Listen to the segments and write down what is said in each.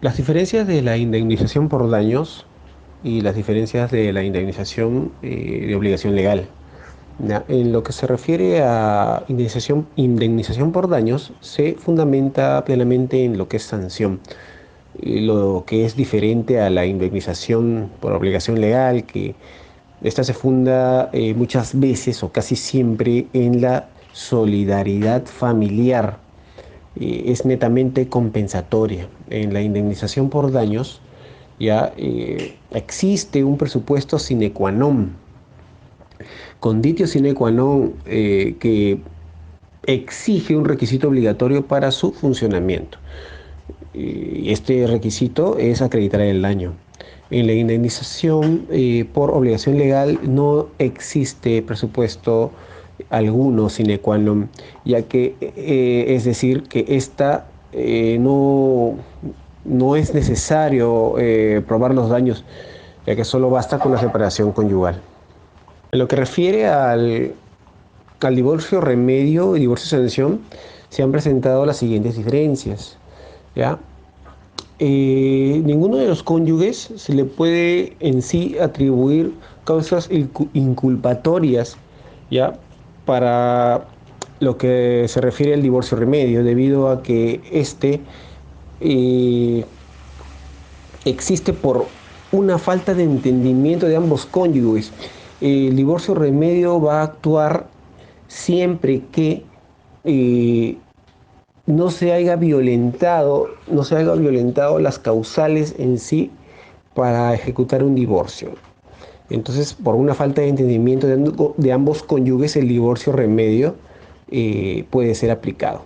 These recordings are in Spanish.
Las diferencias de la indemnización por daños y las diferencias de la indemnización de obligación legal. Ya, en lo que se refiere a indemnización por daños, se fundamenta plenamente en lo que es sanción, lo que es diferente a la indemnización por obligación legal, que esta se funda muchas veces o casi siempre en la solidaridad familiar. Es netamente compensatoria. En la indemnización por daños ya existe un presupuesto sine qua non, conditio sine qua non, que exige un requisito obligatorio para su funcionamiento. Este requisito es acreditar el daño. En la indemnización por obligación legal no existe presupuesto alguno sine qua non, ya que es decir que esta no es necesario probar los daños, ya que solo basta con la separación conyugal. En lo que refiere al divorcio remedio y divorcio sanción, se han presentado las siguientes diferencias. ¿Ya? Ninguno de los cónyuges se le puede en sí atribuir causas inculpatorias, ¿ya? Para lo que se refiere al divorcio remedio, debido a que este eh, existe por una falta de entendimiento de ambos cónyuges. El divorcio remedio va a actuar siempre que eh, no se haya violentado las causales en sí para ejecutar un divorcio. Entonces, por una falta de entendimiento de ambos cónyuges, el divorcio remedio puede ser aplicado.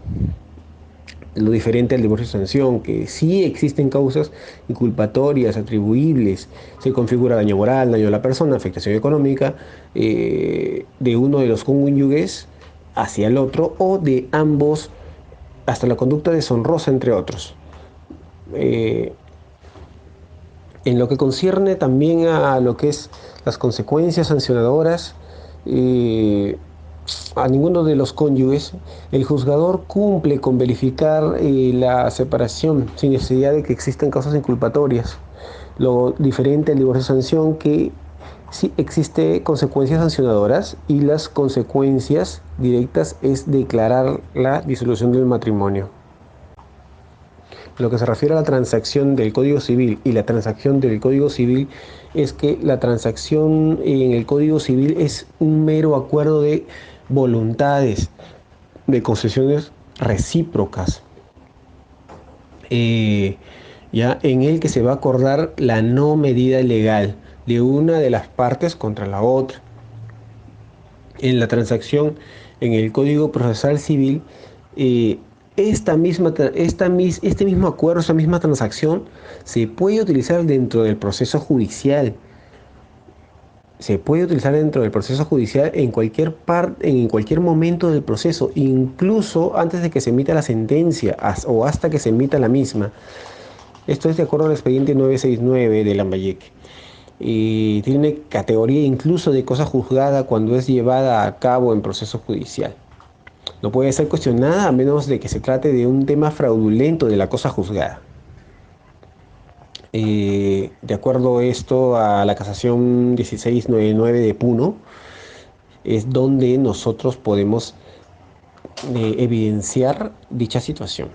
Lo diferente al divorcio de sanción, que sí existen causas inculpatorias, atribuibles, se configura daño moral, daño a la persona, afectación económica de uno de los cónyuges hacia el otro o de ambos hasta la conducta deshonrosa, entre otros. Eh, en lo que concierne también a lo que es las consecuencias sancionadoras, eh, a ninguno de los cónyuges, el juzgador cumple con verificar la separación sin necesidad de que existan causas inculpatorias. Lo diferente al divorcio de sanción que sí existe consecuencias sancionadoras y las consecuencias directas es declarar la disolución del matrimonio. Lo que se refiere a la transacción del Código Civil y la transacción del Código Civil es que la transacción en el Código Civil es un mero acuerdo de voluntades, de concesiones recíprocas, eh, ya en el que se va a acordar la no medida legal de una de las partes contra la otra. En la transacción en el Código Procesal Civil, eh, este mismo acuerdo, esta misma transacción se puede utilizar dentro del proceso judicial. Se puede utilizar dentro del proceso judicial en cualquier en cualquier momento del proceso, incluso antes de que se emita la sentencia o hasta que se emita la misma. Esto es de acuerdo al expediente 969 de Lambayeque. Y tiene categoría incluso de cosa juzgada cuando es llevada a cabo en proceso judicial. No puede ser cuestionada a menos de que se trate de un tema fraudulento de la cosa juzgada. De acuerdo a esto a la casación 1699 de Puno, es donde nosotros podemos evidenciar dicha situación.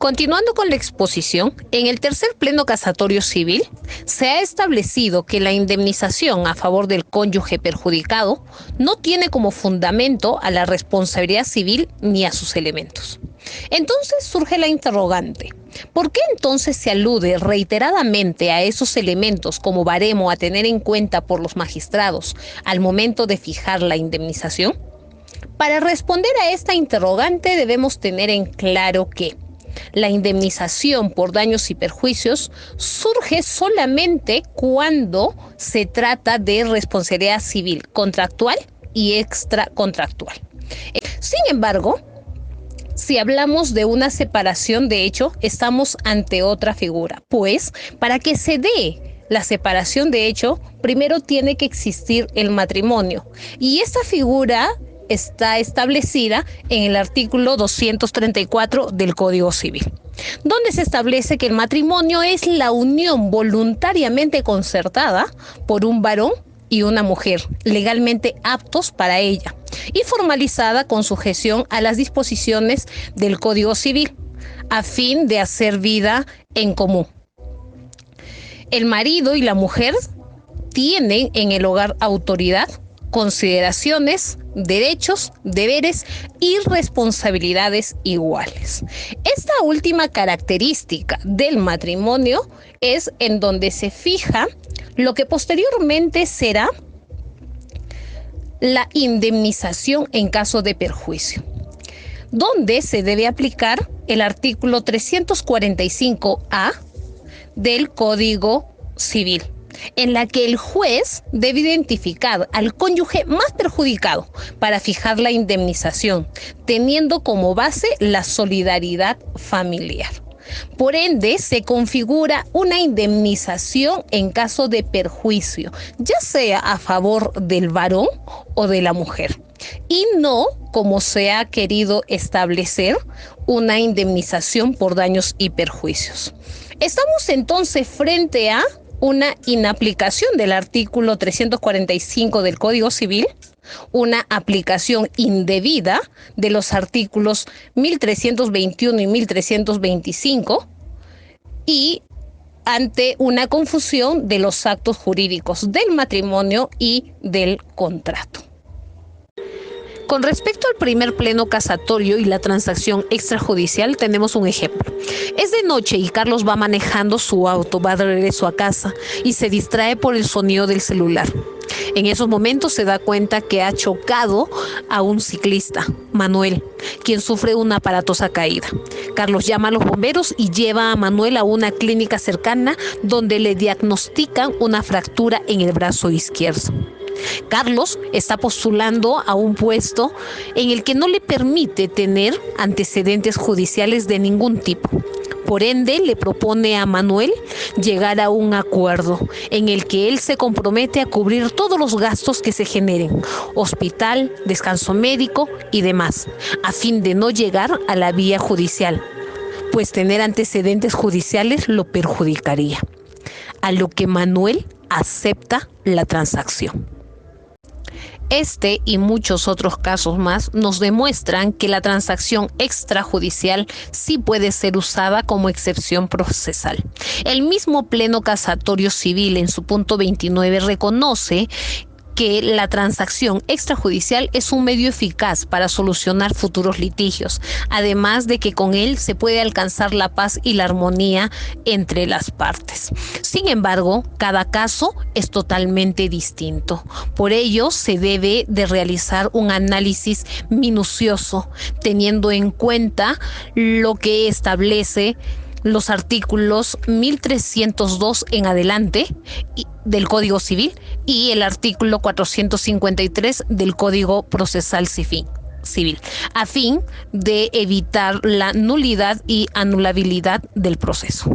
Continuando con la exposición, en el tercer pleno casatorio civil se ha establecido que la indemnización a favor del cónyuge perjudicado no tiene como fundamento a la responsabilidad civil ni a sus elementos. Entonces surge la interrogante: ¿por qué entonces se alude reiteradamente a esos elementos como baremo a tener en cuenta por los magistrados al momento de fijar la indemnización? Para responder a esta interrogante debemos tener en claro que la indemnización por daños y perjuicios surge solamente cuando se trata de responsabilidad civil contractual y extracontractual. Sin embargo, si hablamos de una separación de hecho, estamos ante otra figura, pues para que se dé la separación de hecho, primero tiene que existir el matrimonio. Y esta figura está establecida en el artículo 234 del Código Civil, donde se establece que el matrimonio es la unión voluntariamente concertada por un varón y una mujer, legalmente aptos para ella, y formalizada con sujeción a las disposiciones del Código Civil, a fin de hacer vida en común. El marido y la mujer tienen en el hogar autoridad, consideraciones, derechos, deberes y responsabilidades iguales. Esta última característica del matrimonio es en donde se fija lo que posteriormente será la indemnización en caso de perjuicio, donde se debe aplicar el artículo 345A del Código Civil, en la que el juez debe identificar al cónyuge más perjudicado para fijar la indemnización, teniendo como base la solidaridad familiar. Por ende, se configura una indemnización en caso de perjuicio, ya sea a favor del varón o de la mujer, y no, como se ha querido establecer, una indemnización por daños y perjuicios. Estamos entonces frente a una inaplicación del artículo 345 del Código Civil, una aplicación indebida de los artículos 1321 y 1325 y ante una confusión de los actos jurídicos del matrimonio y del contrato. Con respecto al primer pleno casatorio y la transacción extrajudicial, tenemos un ejemplo. Es de noche y Carlos va manejando su auto, va de regreso a casa y se distrae por el sonido del celular. En esos momentos se da cuenta que ha chocado a un ciclista, Manuel, quien sufre una aparatosa caída. Carlos llama a los bomberos y lleva a Manuel a una clínica cercana donde le diagnostican una fractura en el brazo izquierdo. Carlos está postulando a un puesto en el que no le permite tener antecedentes judiciales de ningún tipo. Por ende, le propone a Manuel llegar a un acuerdo en el que él se compromete a cubrir todos los gastos que se generen, hospital, descanso médico y demás, a fin de no llegar a la vía judicial, pues tener antecedentes judiciales lo perjudicaría. A lo que Manuel acepta la transacción. Este y muchos otros casos más nos demuestran que la transacción extrajudicial sí puede ser usada como excepción procesal. El mismo Pleno Casatorio Civil en su punto 29 reconoce que la transacción extrajudicial es un medio eficaz para solucionar futuros litigios, además de que con él se puede alcanzar la paz y la armonía entre las partes. Sin embargo, cada caso es totalmente distinto. Por ello, se debe de realizar un análisis minucioso, teniendo en cuenta lo que establece los artículos 1302 en adelante del Código Civil y el artículo 453 del Código Procesal Civil, a fin de evitar la nulidad y anulabilidad del proceso.